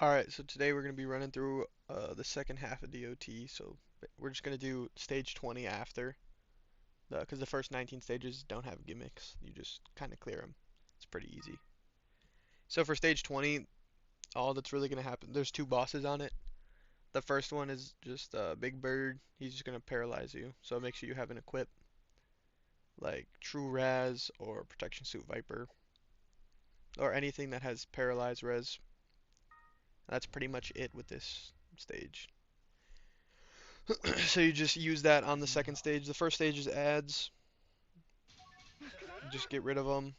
Alright, so today we're going to be running through the second half of DOT, so we're just going to do stage 20 after, because the first 19 stages don't have gimmicks, you just kind of clear them. It's pretty easy. So for stage 20, all that's really going to happen, there's two bosses on it. The first one is just Big Bird, he's just going to paralyze you, so make sure you have an equip, like True Raz or Protection Suit Viper, or anything that has paralyzed res. That's pretty much it with this stage. So you just use that on the second stage. The first stage is ads. Just get rid of them.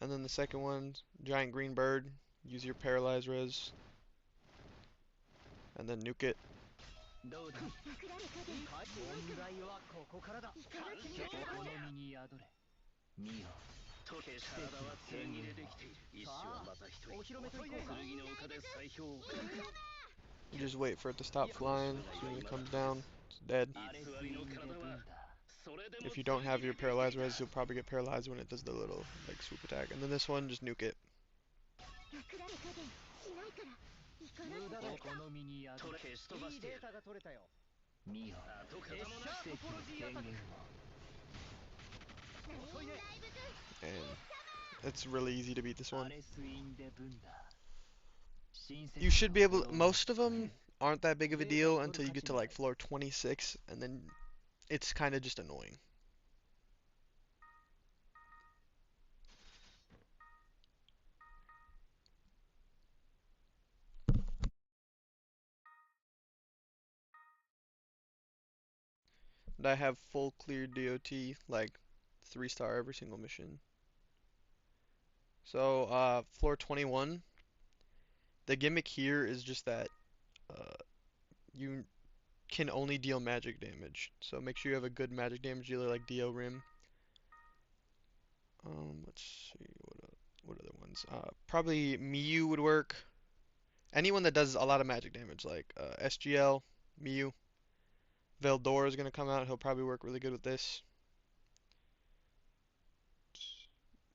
And then the second one, giant green bird. Use your paralyze res. And then nuke it. You just wait for it to stop flying. As soon as it comes down, it's dead. If you don't have your paralyze res, you'll probably get paralyzed when it does the little like swoop attack. And then this one, just nuke it. And it's really easy to beat this one. You should be able, most of them aren't that big of a deal until you get to like floor 26, and then it's kind of just annoying. And I have full clear DOT, like 3-star every single mission. So, floor 21, the gimmick here is just that uh, you can only deal magic damage. So make sure you have a good magic damage dealer like Dio Rim. Let's see, what other ones? Probably Miyu would work. Anyone that does a lot of magic damage, like SGL, Miyu. Veldor is going to come out. He'll probably work really good with this.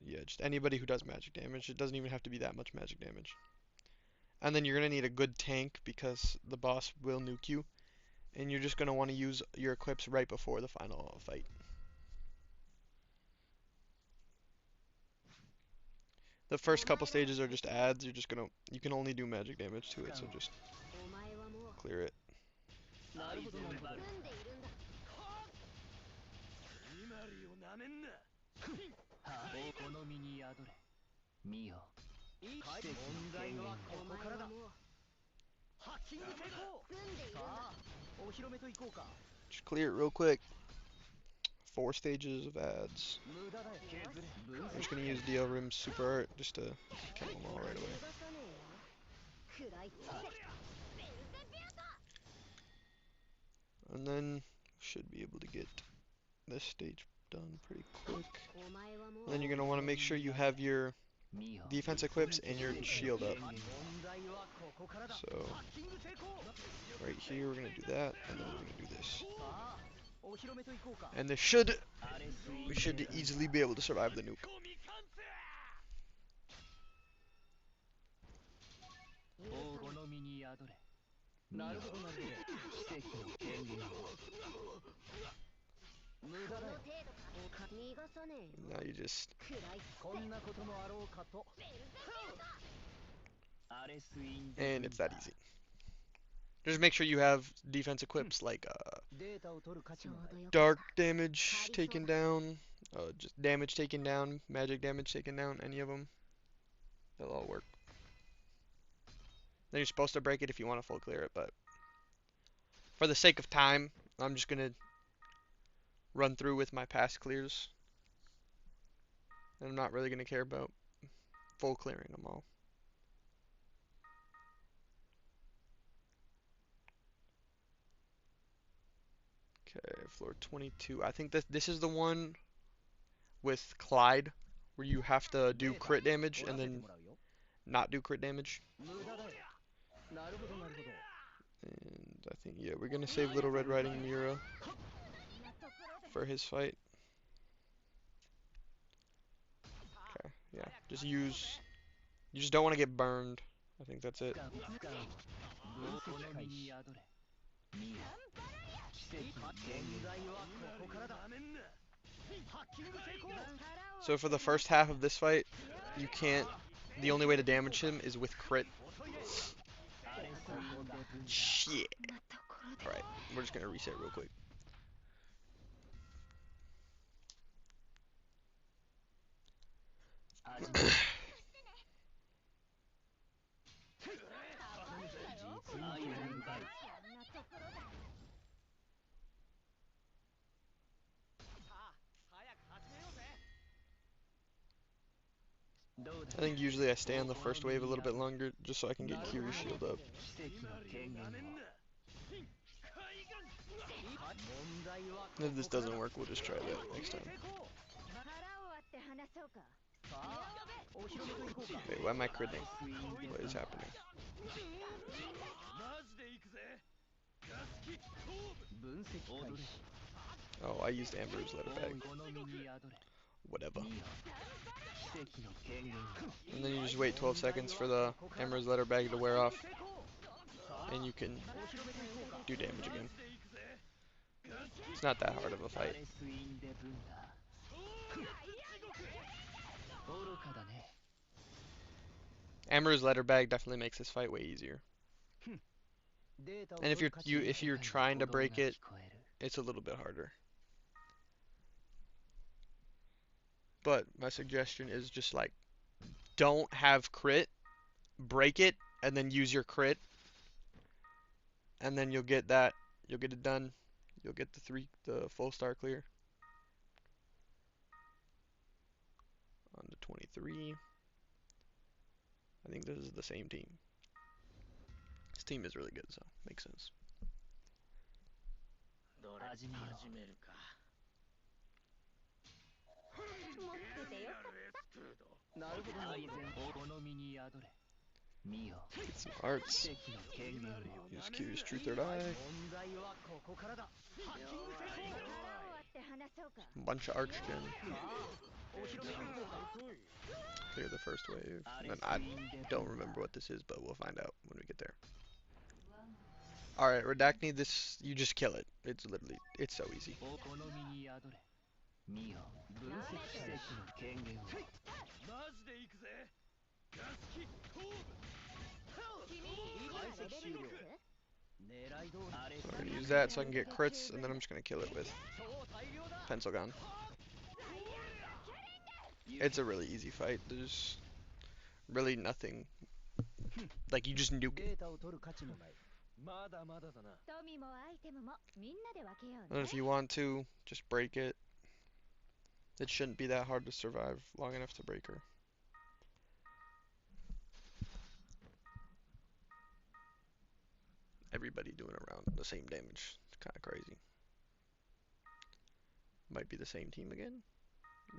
Yeah, just anybody who does magic damage. It doesn't even have to be that much magic damage. And then you're going to need a good tank because the boss will nuke you. And you're just going to want to use your equips right before the final fight. The first couple stages are just ads. You can only do magic damage to it, so just clear it. Just clear it real quick. 4 stages of ads. I'm just gonna use DL Rim Super Art just to kill them all right away. And then should be able to get this stage done pretty quick. And then you're gonna want to make sure you have your defense equips and your shield up. So right here we're gonna do that, and then we're gonna do this. And we should easily be able to survive the nuke. Now you just and it's that easy. Just make sure you have defense equips like dark damage taken down, just damage taken down, magic damage taken down, any of them. They'll all work. Then you're supposed to break it if you want to full clear it, but for the sake of time, I'm just gonna run through with my past clears. And I'm not really gonna care about full clearing them all. Okay, floor 22. I think this is the one with Clyde where you have to do crit damage and then not do crit damage. And I think, yeah, we're gonna save Little Red Riding Mira for his fight. Just use. You just don't want to get burned. I think that's it. So for the first half of this fight, you can't. The only way to damage him is with crit. Shit. Alright, we're just gonna reset real quick. I think usually I stay on the first wave a little bit longer just so I can get Kiri's shield up. And if this doesn't work, we'll just try that next time. Wait, why am I critting? What is happening? Oh, I used Amber's letter bag. Whatever. And then you just wait 12 seconds for the Amber's letter bag to wear off. And you can do damage again. It's not that hard of a fight. Amber's letter bag definitely makes this fight way easier. And if you're trying to break it, it's a little bit harder. But my suggestion is just like don't have crit, break it, and then use your crit, and then you'll get it done. You'll get the full star clear. On to 23. I think this is the same team. This team is really good, so makes sense. Get some arts. Use Kiri's True Third Eye. Bunch of arch gen. Clear the first wave. And I don't remember what this is, but we'll find out when we get there. Alright, Redacne, this, you just kill it. It's so easy. So I'm gonna use that so I can get crits, and then I'm just gonna kill it with Pencil Gun. It's a really easy fight. There's really nothing. Like, you just nuke it. And if you want to, just break it. It shouldn't be that hard to survive long enough to break her. Everybody doing around the same damage. It's kind of crazy. Might be the same team again?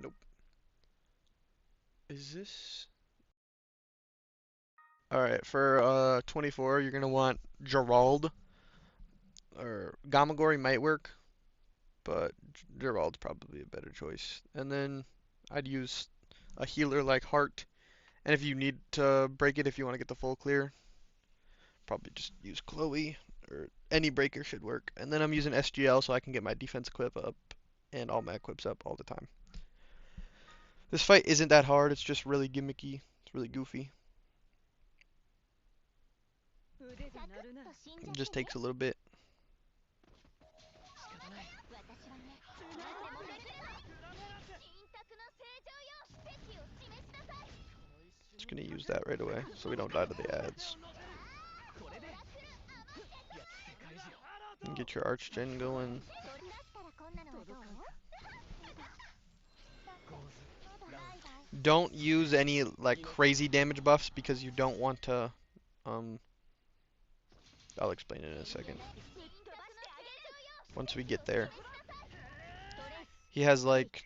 Nope. Is this... Alright, for 24, you're gonna want Gerald. Or Gamagori might work, but Gerald's probably a better choice. And then I'd use a healer like Heart. And if you need to break it, if you want to get the full clear, probably just use Chloe, or any breaker should work. And then I'm using SGL so I can get my defense equip up and all my equips up all the time. This fight isn't that hard, it's just really gimmicky, it's really goofy. It just takes a little bit. Just gonna use that right away so we don't die to the ads. And get your Archgen going. Don't use any like crazy damage buffs because you don't want to I'll explain it in a second. Once we get there. He has like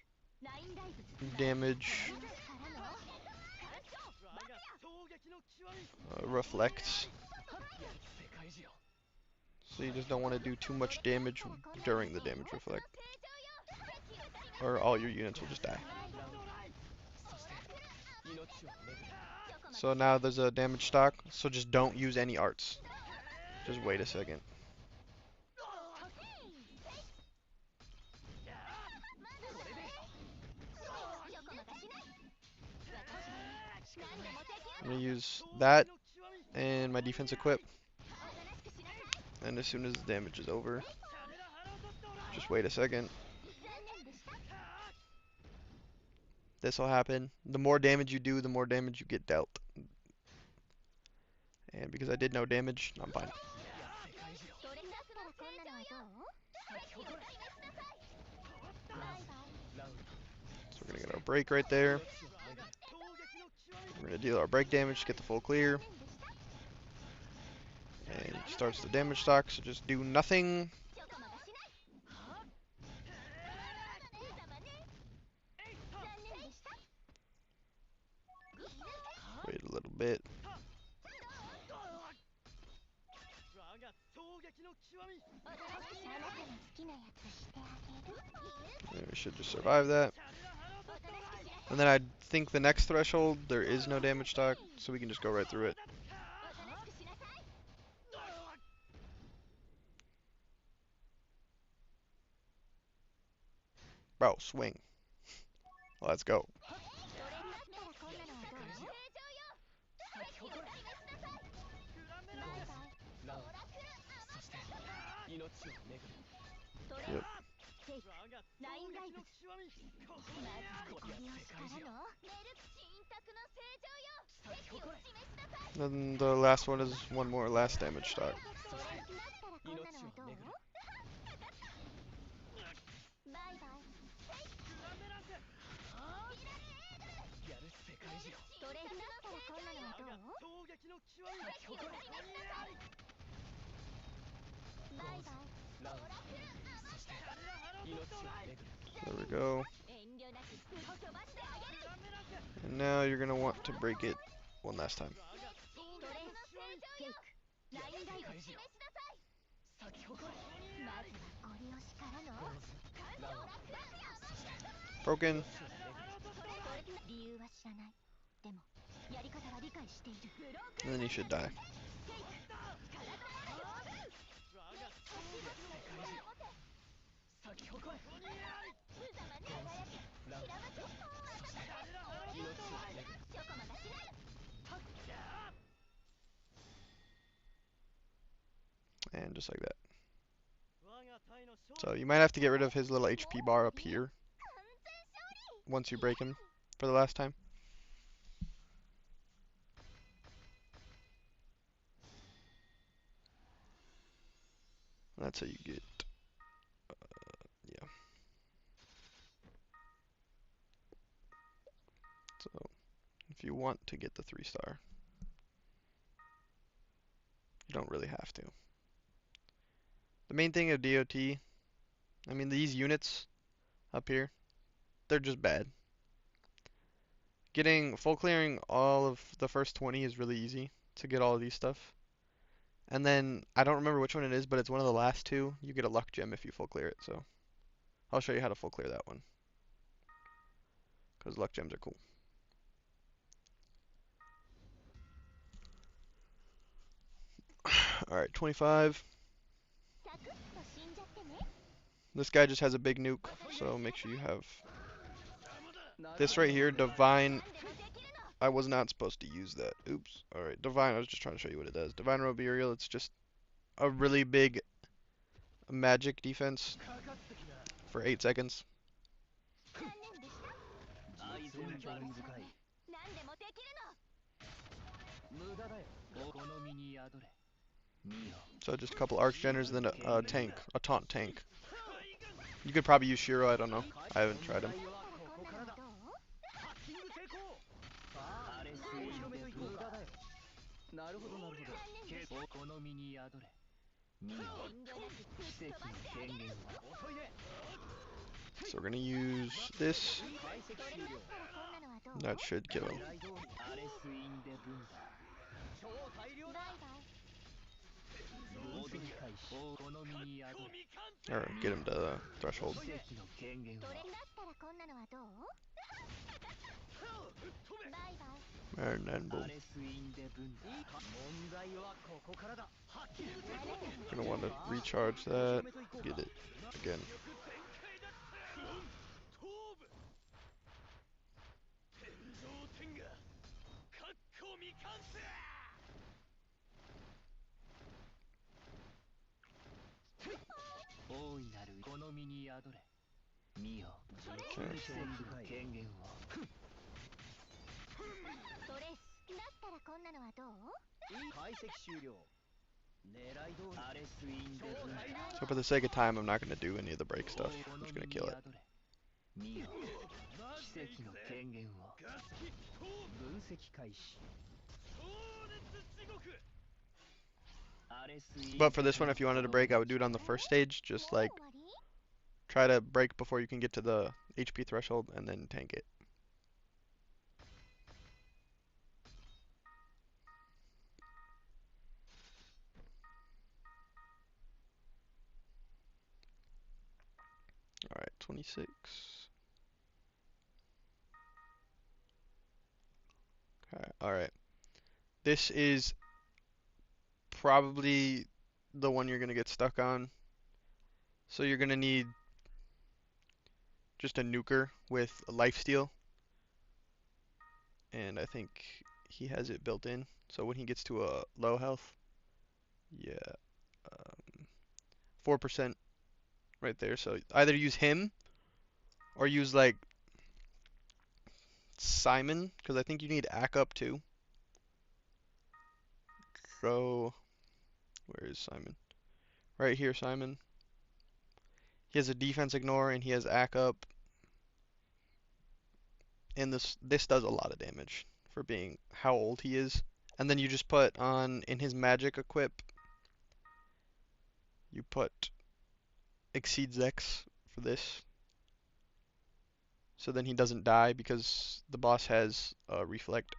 damage reflects. So you just don't want to do too much damage during the damage reflect. Or all your units will just die. So now there's a damage stock, so just don't use any arts. Just wait a second. I'm gonna use that and my defense equip, and as soon as the damage is over, just wait a second. This will happen. The more damage you do, the more damage you get dealt. And because I did no damage, I'm fine. So we're gonna get our break right there. We're gonna deal our break damage to get the full clear. And starts the damage stock, so just do nothing. Wait a little bit. And we should just survive that. And then I think the next threshold, there is no damage stock, so we can just go right through it. Bro, swing. Let's go. Yep. Then the last one is one more last damage stock. There we go. And now you're gonna want to break it one last time. Broken. And then you should die. And just like that. So you might have to get rid of his little HP bar up here once you break him for the last time. That's how you get, yeah. So if you want to get the 3-star, you don't really have to. The main thing of DOT, I mean these units up here, they're just bad. Getting full clearing all of the first 20 is really easy to get all of these stuff. And then, I don't remember which one it is, but it's one of the last two. You get a luck gem if you full clear it, so I'll show you how to full clear that one. Because luck gems are cool. Alright, 25. This guy just has a big nuke, so make sure you have this right here, Divine. I was not supposed to use that. Oops. Alright, Divine, I was just trying to show you what it does. Divine Robe Burial, it's just a really big magic defense for 8 seconds. So just a couple Archgeners, then a tank, a taunt tank. You could probably use Shiro, I don't know. I haven't tried him. So we're gonna use this. That should kill him. Or get him to the threshold. And then boom. Gonna want to recharge that. Get it again. Okay. そ for the sake of time, I'm not gonna do any of the break stuff. I'm just gonna kill it. But for this one, if you wanted to break, I would do it on the first stage. Just like try to break before you can get to the HP threshold and then tank it. Alright, 26. Alright. This is probably the one you're gonna get stuck on. So you're gonna need just a nuker with a lifesteal. And I think he has it built in. So when he gets to a low health, yeah, 4% right there. So either use him or use like Simon, because I think you need ACK up too. So where is Simon? Right here, Simon. He has a defense ignore and he has ACK up. And this does a lot of damage for being how old he is. And then you just put on in his magic equip, you put Exceeds X for this. So then he doesn't die because the boss has reflect.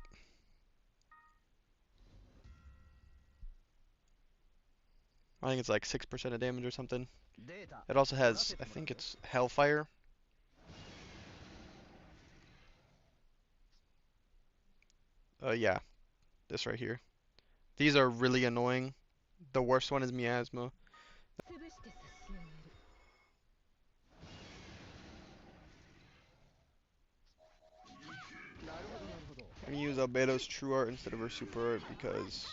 I think it's like 6% of damage or something. It also has, I think it's Hellfire. Yeah, this right here. These are really annoying. The worst one is Miasma. I'm gonna use Albedo's True Art instead of her Super Art because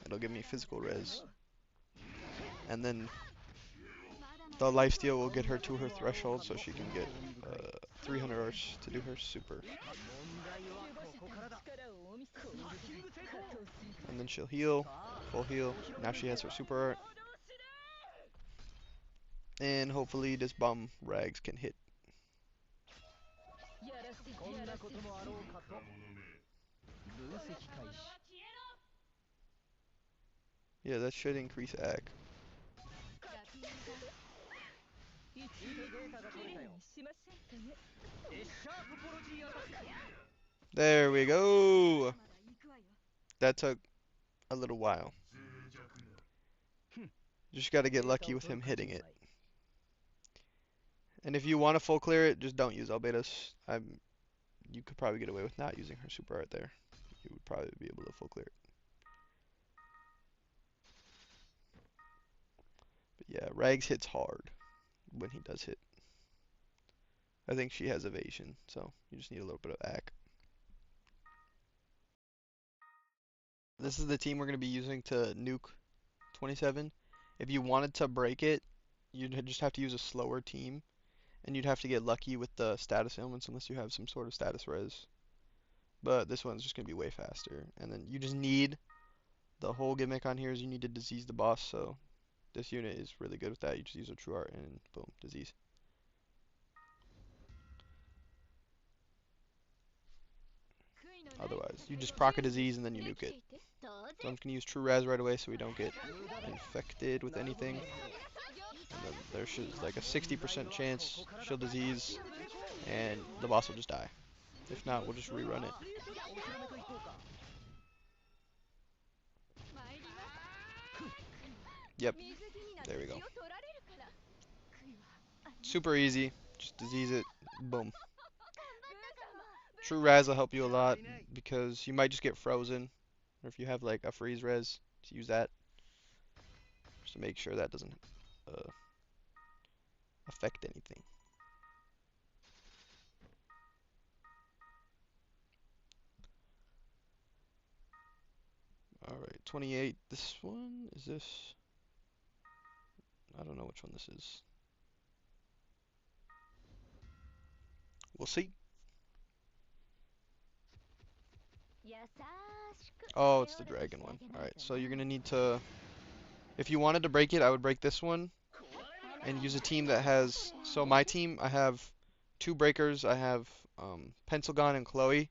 it'll give me physical res. And then the lifesteal will get her to her threshold so she can get 300 arts to do her super. And then she'll heal, full heal. Now she has her super art. And hopefully this bum Rags can hit. Yeah, that should increase ag. There we go. That took a little while. Just gotta get lucky with him hitting it. And if you want to full clear it, just don't use Albedos. You could probably get away with not using her super art there. You would probably be able to full clear it. But yeah, Rags hits hard when he does hit. I think she has evasion, so you just need a little bit of ag. This is the team we're going to be using to nuke 27. If you wanted to break it, you'd just have to use a slower team, and you'd have to get lucky with the status ailments unless you have some sort of status res. But this one's just going to be way faster. And then you just need, the whole gimmick on here is you need to disease the boss, so this unit is really good with that. You just use a true art and boom, disease. Otherwise, you just proc a disease and then you nuke it. So I'm just going to use True Raz right away so we don't get infected with anything. And then there's like a 60% chance she'll disease and the boss will just die. If not, we'll just rerun it. Yep, there we go. Super easy, just disease it, boom. True Raz will help you a lot because you might just get frozen, or if you have like a freeze res, to use that just to make sure that doesn't uh, affect anything. Alright, 28. This one, is this? I don't know which one this is. We'll see. Oh, it's the dragon one. Alright, so you're gonna need to, if you wanted to break it, I would break this one and use a team that has, so my team, I have 2 breakers. I have Pensilgon and Chloe.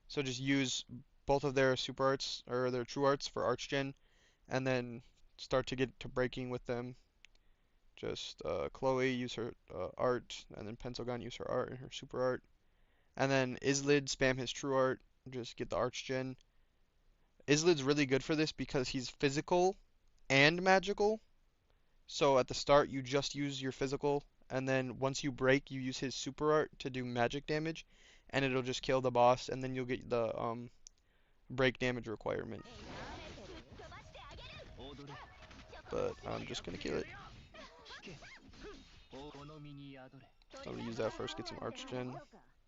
So just use both of their super arts, or their true arts for Archgen, and then start to get to breaking with them. Just Chloe use her art, and then Pensilgon use her art and her super art. And then Islid spam his true art, just get the Archgen. Islid's really good for this because he's physical and magical. So at the start you just use your physical, and then once you break you use his super art to do magic damage, and it'll just kill the boss, and then you'll get the break damage requirement. But I'm just gonna kill it. I'm gonna use that first, get some Archgen.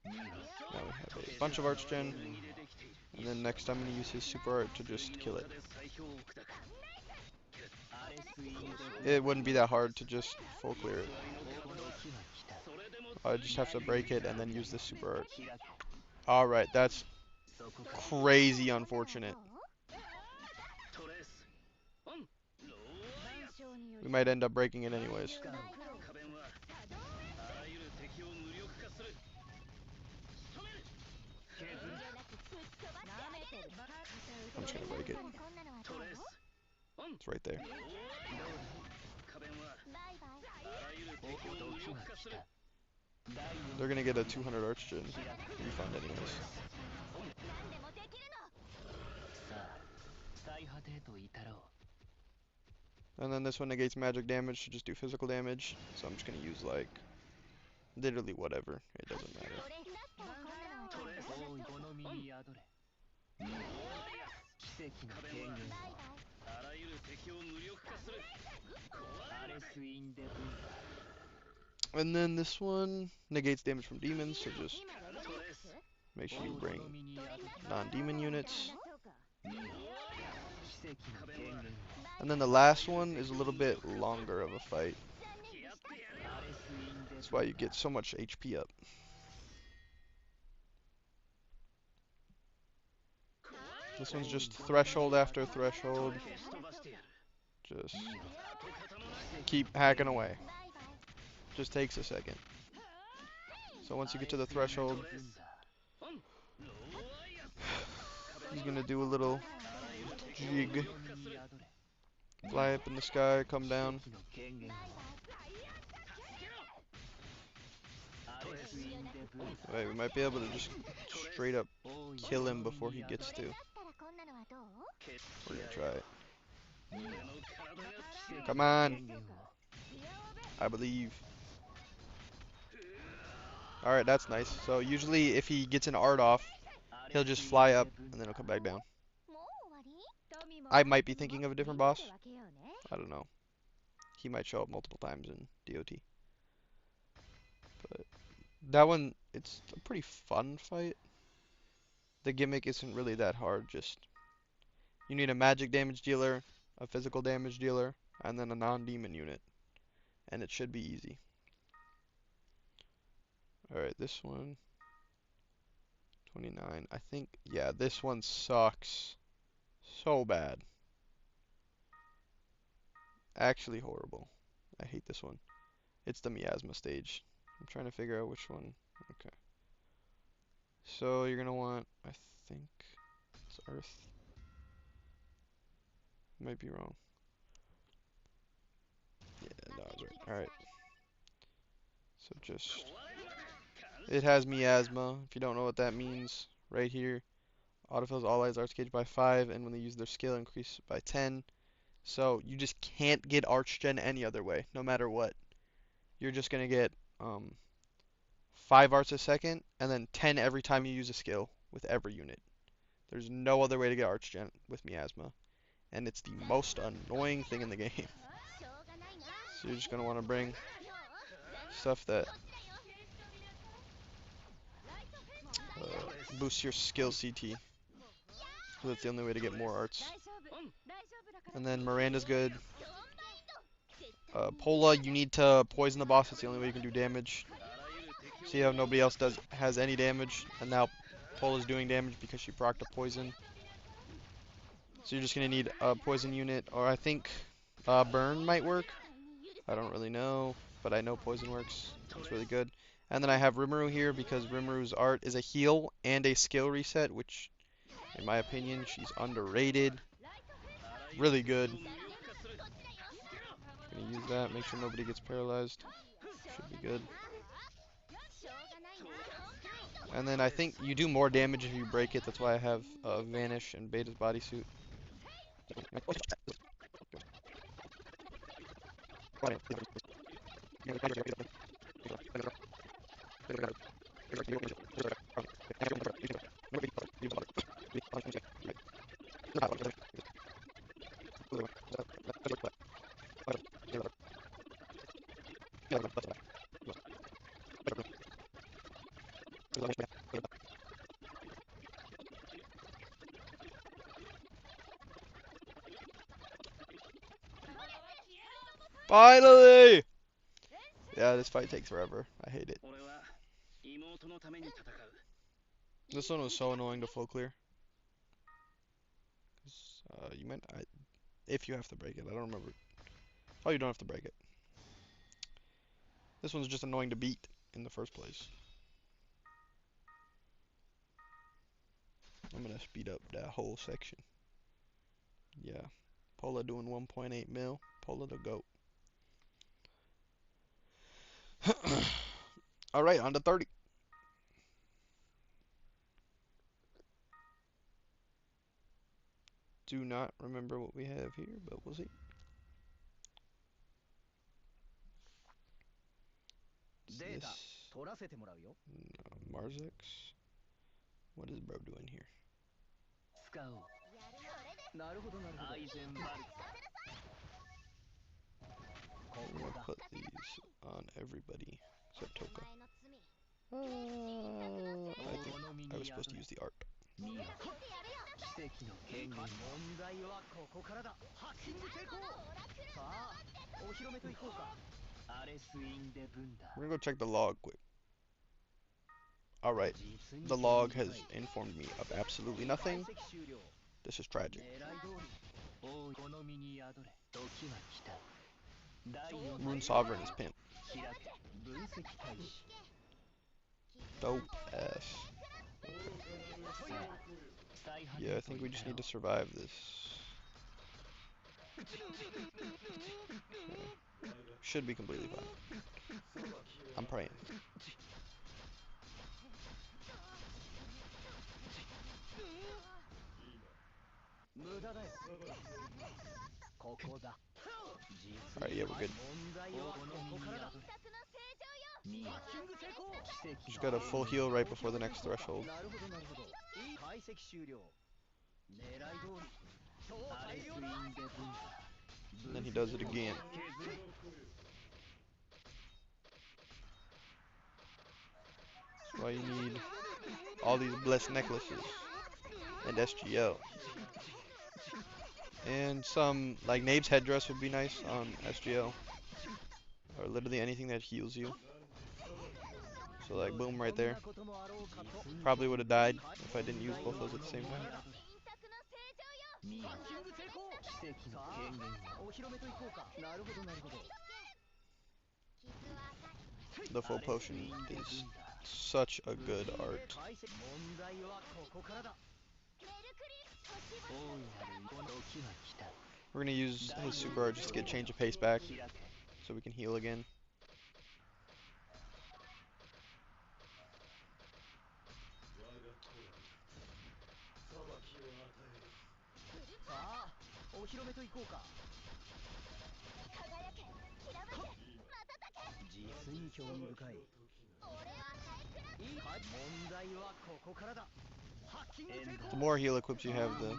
Now we have a bunch of Archgen, and then next I'm gonna use his super art to just kill it. It wouldn't be that hard to just full clear it. I just have to break it and then use the super art. Alright, that's crazy unfortunate. We might end up breaking it anyways. I'm just gonna break it. It's right there. They're gonna get a 200 Archgen refund anyways. And then this one negates magic damage to just do physical damage. So I'm just gonna use like literally whatever. It doesn't matter. And then this one negates damage from demons, so just make sure you bring non-demon units. And then the last one is a little bit longer of a fight. That's why you get so much HP up. This one's just threshold after threshold. Just keep hacking away. Just takes a second. So once you get to the threshold, he's gonna do a little jig. Fly up in the sky, come down. Alright, we might be able to just straight up kill him before he gets to. We're gonna try it. Come on! I believe. Alright, that's nice. So usually if he gets an art off, he'll just fly up and then he'll come back down. I might be thinking of a different boss. I don't know. He might show up multiple times in DOT. But that one, it's a pretty fun fight. The gimmick isn't really that hard, just you need a magic damage dealer, a physical damage dealer, and then a non-demon unit. And it should be easy. Alright, this one. 29. I think, yeah, this one sucks. So bad. Actually horrible. I hate this one. It's the miasma stage. I'm trying to figure out which one. Okay. So you're gonna want, I think it's Earth. Might be wrong. Yeah, no, I was right. Alright. So just, it has miasma. If you don't know what that means, right here. Autofills all allies Archgauge by 5, and when they use their skill, increase by 10. So you just can't get Archgen any other way, no matter what. You're just gonna get 5 arts a second, and then 10 every time you use a skill with every unit. There's no other way to get arch gen with Miasma, and it's the most annoying thing in the game. So you're just gonna want to bring stuff that boosts your skill CT, because that's the only way to get more arts. And then Miranda's good. Pola, you need to poison the boss. It's the only way you can do damage. See how nobody else has any damage, and now Pola's doing damage because she procced a poison. So you're just gonna need a poison unit, or I think burn might work. I don't really know, but I know poison works. It's really good. And then I have Rimuru here because Rimuru's art is a heal and a skill reset, which, in my opinion, she's underrated. Really good. Gonna use that. Make sure nobody gets paralyzed. Should be good. And then I think you do more damage if you break it. That's why I have Vanish and Beta's bodysuit. Finally! Yeah, this fight takes forever. I hate it. This one was so annoying to full clear. You might, if you have to break it, I don't remember. Oh, you don't have to break it. This one's just annoying to beat in the first place. I'm gonna speed up that whole section. Yeah, Pola doing 1.8 mil. Pola the GOAT. Alright, on to 30. Do not remember what we have here, but we'll see. This, no, Marzex. What is bro doing here? I'm gonna put these on everybody except Toka. I think I was supposed to use the art. We're gonna go check the log quick. Alright, the log has informed me of absolutely nothing. This is tragic. Rune Sovereign is pimp. Dope ass. Okay. Yeah, I think we just need to survive this. Okay. Should be completely fine. I'm praying. Alright, yeah, we're good. Just got a full heal right before the next threshold. And then he does it again. That's why you need all these blessed necklaces and SGL. And some, like Nabe's headdress would be nice on SGL. Or literally anything that heals you. So like boom right there. Probably would have died if I didn't use both those at the same time. The full potion is such a good art. We're gonna use his super art just to get change of pace back so we can heal again. The more heal equips you have, the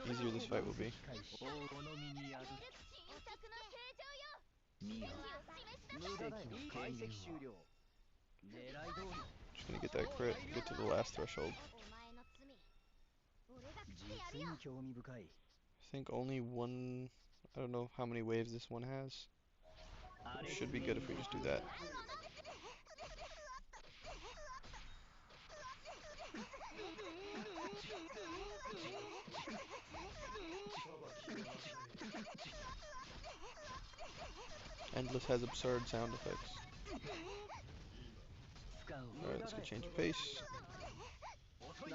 easier this fight will be. Just gonna get that crit, get to the last threshold. I think only one, I don't know how many waves this one has. It should be good if we just do that. Endless has absurd sound effects. Alright, let's go change of pace. Right.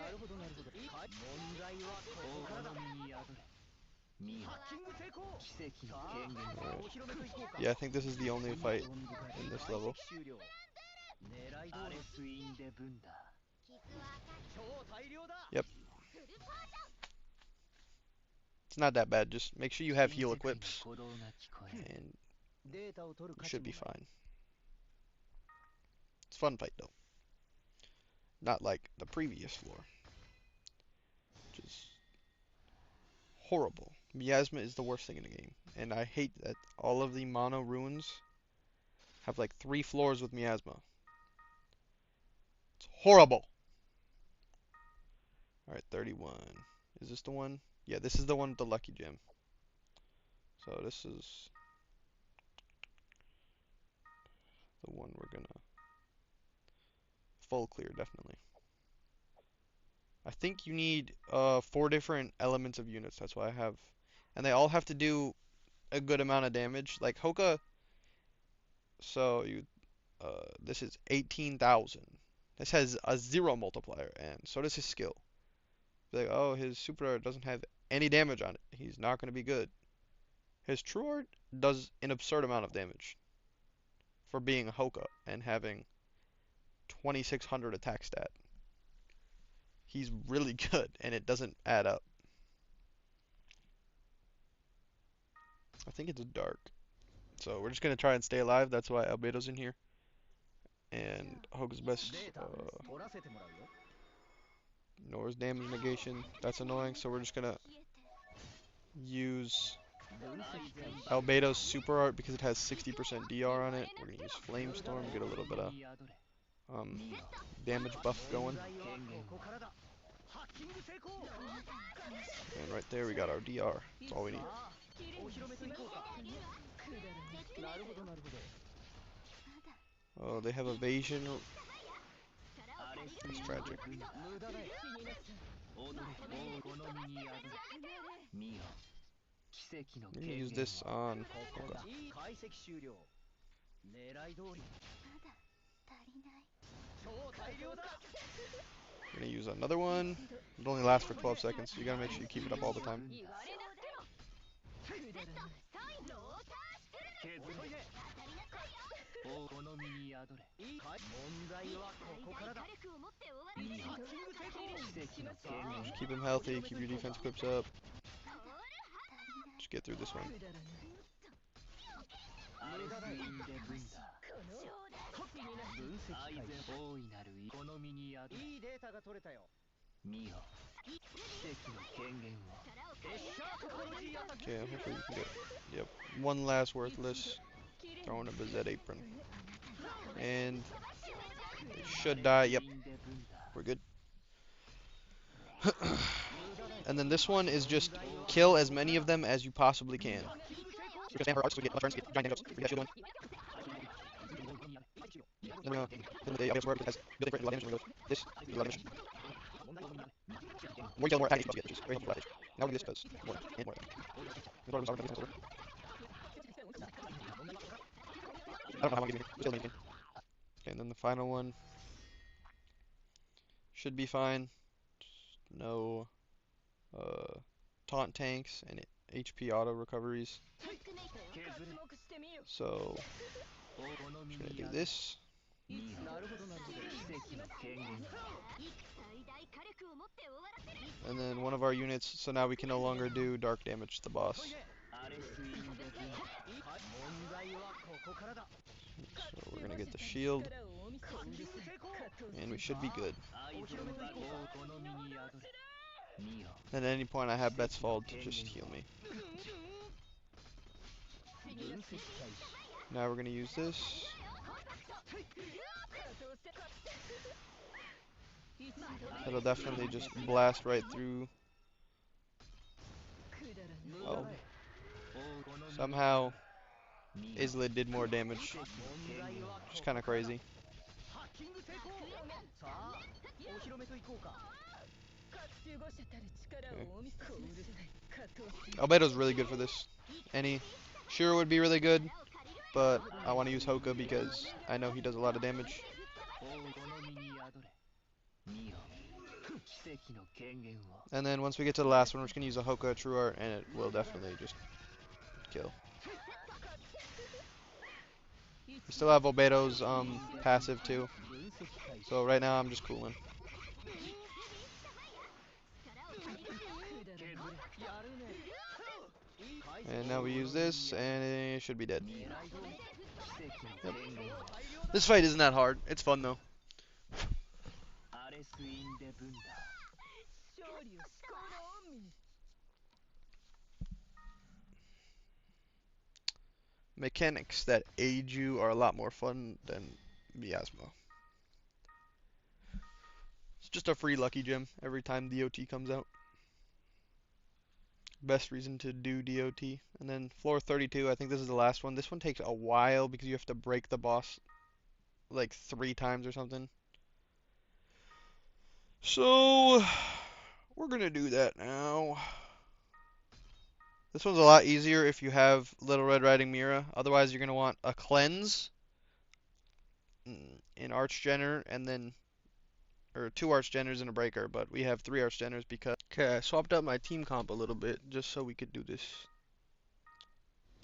Yeah, I think this is the only fight in this level. Yep. It's not that bad, just make sure you have heal equips, and you should be fine. It's a fun fight though. Not like the previous floor, which is horrible. Miasma is the worst thing in the game, and I hate that all of the mono ruins have like 3 floors with miasma. It's horrible. Alright, 31. Is this the one? Yeah, this is the one with the lucky gem. So this is the one we're gonna full clear, definitely. I think you need 4 different elements of units. That's why I have, and they all have to do a good amount of damage. Like Hoka, so you this is 18,000. This has a 0 multiplier, and so does his skill. Like, oh, his super art doesn't have any damage on it. He's not gonna be good. His true art does an absurd amount of damage for being a Hoka and having 2600 attack stat. He's really good, and it doesn't add up. I think it's dark. So we're just going to try and stay alive. That's why Albedo's in here. And Hoga's best ignores damage negation. That's annoying, so we're just going to use Albedo's super art because it has 60% DR on it. We're going to use Flamestorm, get a little bit of damage buff going. And right there we got our DR. That's all we need. Oh, they have evasion. That's tragic. I'm gonna use this on Hoka. I'm gonna use another one. It only lasts for 12 seconds, so you gotta make sure you keep it up all the time. Just keep him healthy, keep your defense equips up. Just get through this one. Okay, hopefully we can get, yep, one last worthless. Throwing a Bizet apron. And it should die, yep. We're good. And then this one is just kill as many of them as you possibly can. We're gonna stand her arcs so we get turns, get giant damage. We got shield one. Then the obvious work has building for a lot of damage when we go this, a lot of damage. More you kill, more attack you get, which is very helpful for damage. Now we do this does more and more. I don't know how long it is. Okay, and then the final one should be fine. Just no taunt tanks and HP auto recoveries. So I'm just gonna do this. And then one of our units, so now we can no longer do dark damage to the boss. So we're gonna get the shield. And we should be good. At any point I have Bet's Fault to just heal me. Now we're gonna use this. It'll definitely just blast right through. Oh. Somehow Islid did more damage. Which is kinda crazy. Albedo's really good for this. Any Shiro would be really good, but I want to use Hoka because I know he does a lot of damage. And then once we get to the last one, we're just going to use a Hoka True Art, and it will definitely just kill. We still have Albedo's passive too. So right now I'm just cooling. And now we use this, and it should be dead. Yep. This fight isn't that hard. It's fun though. Mechanics that aid you are a lot more fun than Miasma. It's just a free lucky gem every time DOT comes out. Best reason to do DOT. And then floor 32, I think this is the last one. This one takes a while because you have to break the boss like 3 times or something. So, we're gonna do that now. This one's a lot easier if you have Little Red Riding Mira. Otherwise, you're gonna want a Cleanse in Archgener, and then, or 2 Archgeners and a Breaker, but we have 3 Archgeners because, okay, I swapped out my team comp a little bit just so we could do this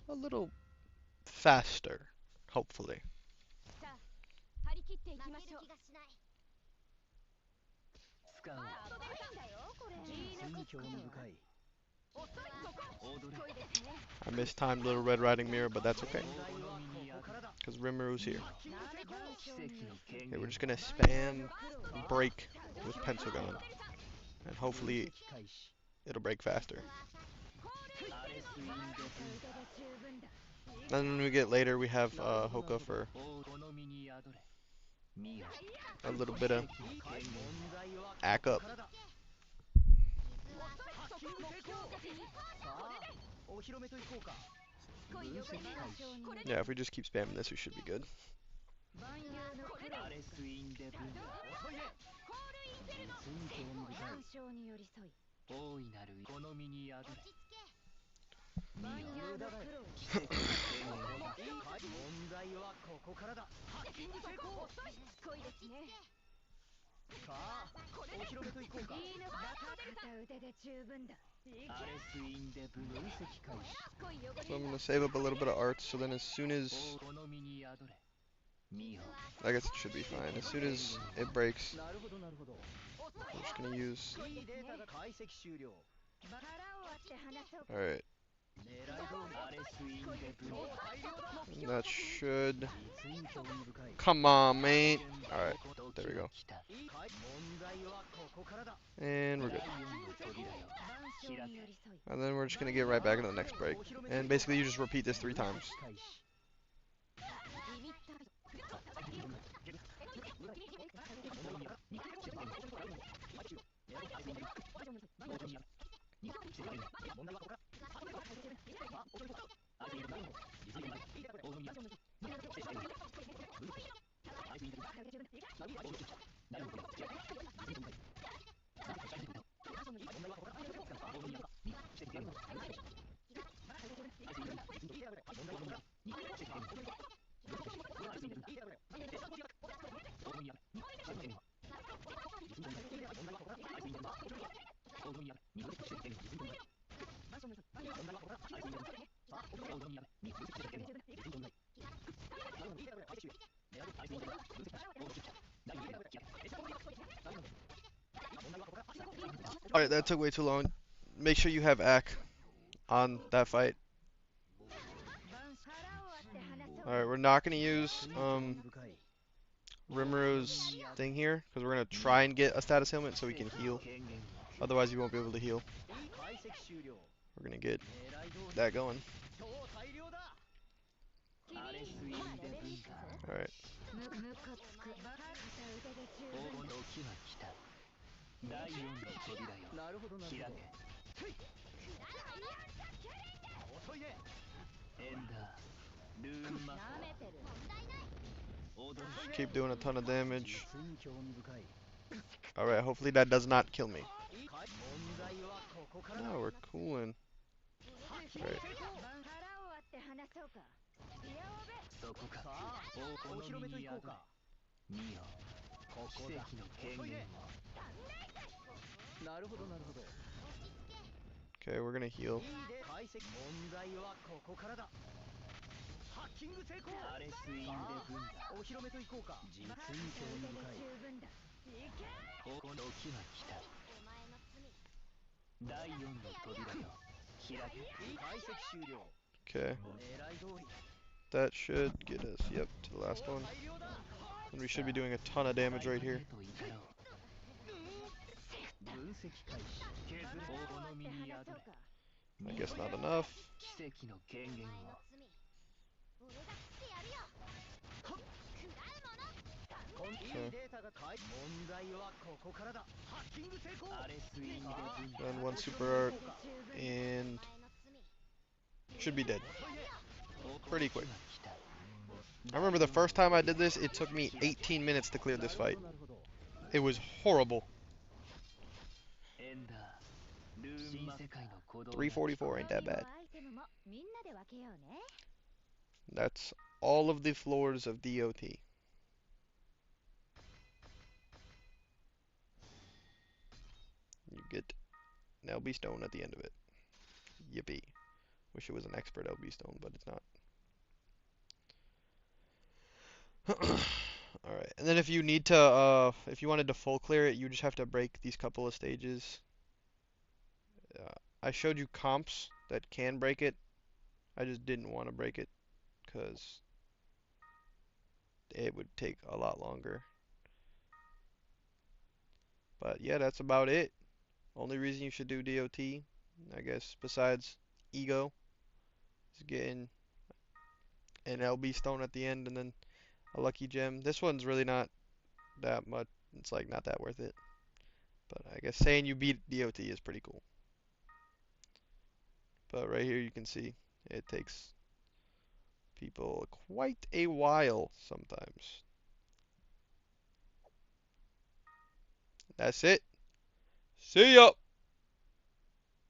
a little faster, hopefully. I mistimed Little Red Riding Mira, but that's okay. Because Rimmeru's here. Okay, we're just gonna spam break with Pencilgun. And hopefully it'll break faster. And then when we get later, we have Hoka for a little bit of act up. Yeah, if we just keep spamming this, we should be good. So I'm gonna save up a little bit of arts, so then as soon as, I guess it should be fine. As soon as it breaks, I'm just gonna use. Alright. That should. Come on, mate. Alright, there we go. And we're good. And then we're just gonna get right back into the next break. And basically, you just repeat this 3 times. Alright, that took way too long. Make sure you have Ak on that fight. Alright, we're not gonna use Rimuru's thing here, because we're gonna try and get a status ailment so we can heal. Otherwise, you won't be able to heal. We're gonna get that going. Alright. Keep doing a ton of damage. Alright, hopefully that does not kill me. No, we're cooling. Alright. Okay, we're gonna heal. Okay. That should get us, yep, to the last one. And we should be doing a ton of damage right here. I guess not enough. Okay. And one super art, and should be dead. Pretty quick. I remember the first time I did this, it took me 18 minutes to clear this fight. It was horrible. 344 ain't that bad. That's all of the floors of DOT. You get an LB stone at the end of it. Yippee. Wish it was an expert LB stone, but it's not. Alright, and then if you need to, if you wanted to full clear it, you just have to break these couple of stages. I showed you comps that can break it. I just didn't want to break it because it would take a lot longer. But yeah, that's about it. Only reason you should do DOT, I guess, besides ego, is getting an LB stone at the end and then a lucky gem. This one's really not that much. It's like not that worth it. But I guess saying you beat DOT is pretty cool. But right here you can see it takes people quite a while sometimes. That's it. See ya!